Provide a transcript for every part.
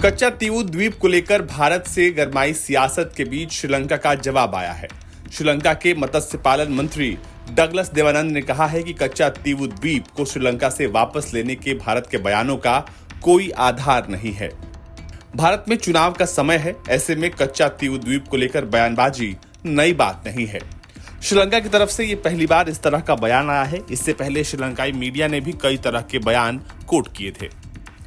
कच्चा तीवू द्वीप को लेकर भारत से गरमाई सियासत के बीच श्रीलंका का जवाब आया है। श्रीलंका के मत्स्य पालन मंत्री डगलस देवानंद ने कहा है कि कच्चा तीवू द्वीप को श्रीलंका से वापस लेने के भारत के बयानों का कोई आधार नहीं है। भारत में चुनाव का समय है, ऐसे में कच्चा तीवू द्वीप को लेकर बयानबाजी नई बात नहीं है। श्रीलंका की तरफ से ये पहली बार इस तरह का बयान आया है। इससे पहले श्रीलंकाई मीडिया ने भी कई तरह के बयान कोट किए थे।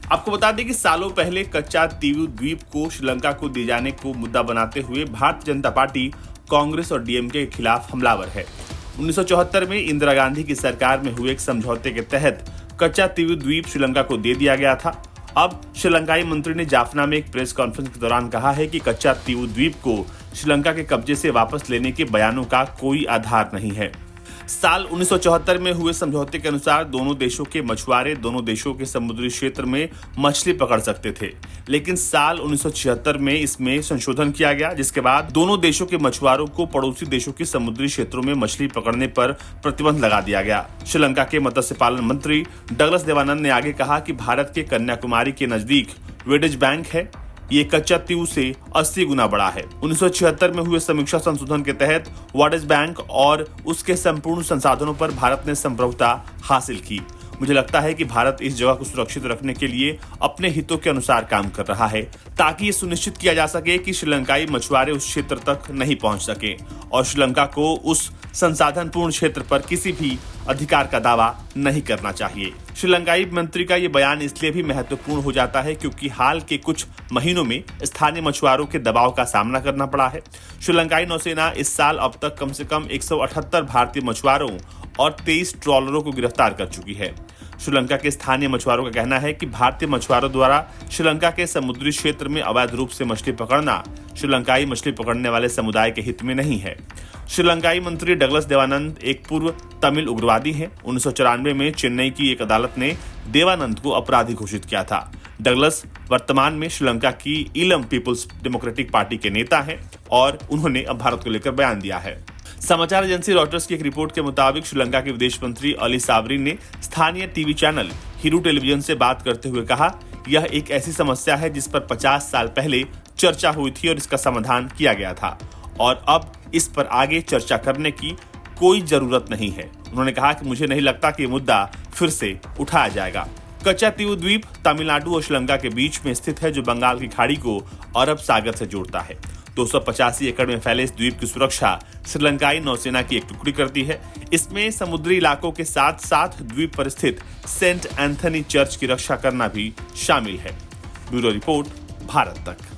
आपको बता दें कि सालों पहले कच्चा तीवू द्वीप को श्रीलंका को दिए जाने को मुद्दा बनाते हुए भारतीय जनता पार्टी, कांग्रेस और डीएमके के खिलाफ हमलावर है। 1974 में इंदिरा गांधी की सरकार में हुए एक समझौते के तहत कच्चा तीवू द्वीप श्रीलंका को दे दिया गया था। अब श्रीलंकाई मंत्री ने जाफना में एक प्रेस कॉन्फ्रेंस के दौरान कहा है कि कच्चा तीवू द्वीप को श्रीलंका के कब्जे से वापस लेने के बयानों का कोई आधार नहीं है। साल 1974 में हुए समझौते के अनुसार दोनों देशों के मछुआरे दोनों देशों के समुद्री क्षेत्र में मछली पकड़ सकते थे, लेकिन साल 1976 में इसमें संशोधन किया गया, जिसके बाद दोनों देशों के मछुआरों को पड़ोसी देशों के समुद्री क्षेत्रों में मछली पकड़ने पर प्रतिबंध लगा दिया गया। श्रीलंका के मत्स्य पालन मंत्री डगलस देवानंद ने आगे कहा कि भारत के कन्याकुमारी के नजदीक वेडिज बैंक है, ये कच्चा तीवू से 80 गुना बड़ा है। 1976 में हुए समीक्षा संशोधन के तहत वाडिस बैंक और उसके संपूर्ण संसाधनों पर भारत ने संप्रभुता हासिल की। मुझे लगता है कि भारत इस जगह को सुरक्षित रखने के लिए अपने हितों के अनुसार काम कर रहा है, ताकि ये सुनिश्चित किया जा सके कि श्रीलंकाई मछुआरे उस क्षेत्र तक नहीं पहुंच सके और श्रीलंका को उस संसाधनपूर्ण क्षेत्र पर किसी भी अधिकार का दावा नहीं करना चाहिए। श्रीलंकाई मंत्री का ये बयान इसलिए भी महत्वपूर्ण हो जाता है क्योंकि हाल के कुछ महीनों में स्थानीय मछुआरों के दबाव का सामना करना पड़ा है। श्रीलंकाई नौसेना इस साल अब तक कम से कम 178 भारतीय मछुआरों और 23 ट्रॉलरों को गिरफ्तार कर चुकी है। श्रीलंका के स्थानीय मछुआरों का कहना है कि भारतीय मछुआरों द्वारा श्रीलंका के समुद्री क्षेत्र में अवैध रूप से मछली पकड़ना श्रीलंकाई मछली पकड़ने वाले समुदाय के हित में नहीं है। श्रीलंकाई मंत्री डगलस देवानंद एक पूर्व तमिल उग्रवादी हैं। 1994 में चेन्नई की एक अदालत ने देवानंद को अपराधी घोषित किया था। डगलस वर्तमान में श्रीलंका की इलम पीपुल्स डेमोक्रेटिक पार्टी के नेता हैं और उन्होंने अब भारत को लेकर बयान दिया है। समाचार एजेंसी रॉयटर्स की एक रिपोर्ट के मुताबिक श्रीलंका के विदेश मंत्री अली साबरी ने स्थानीय टीवी चैनल हिरू टेलीविजन से बात करते हुए कहा, यह एक ऐसी समस्या है जिस पर 50 साल पहले चर्चा हुई थी और इसका समाधान किया गया था और अब इस पर आगे चर्चा करने की कोई जरूरत नहीं है। उन्होंने कहा कि मुझे नहीं लगता कि ये मुद्दा फिर से उठाया जाएगा। कच्चा तीवू द्वीप तमिलनाडु और श्रीलंका के बीच में स्थित है, जो बंगाल की खाड़ी को अरब सागर से जोड़ता है। 285 एकड़ में फैले इस द्वीप की सुरक्षा श्रीलंकाई नौसेना की एक टुकड़ी करती है। इसमें समुद्री इलाकों के साथ साथ द्वीप पर स्थित सेंट एंथनी चर्च की रक्षा करना भी शामिल है। ब्यूरो रिपोर्ट, भारत तक।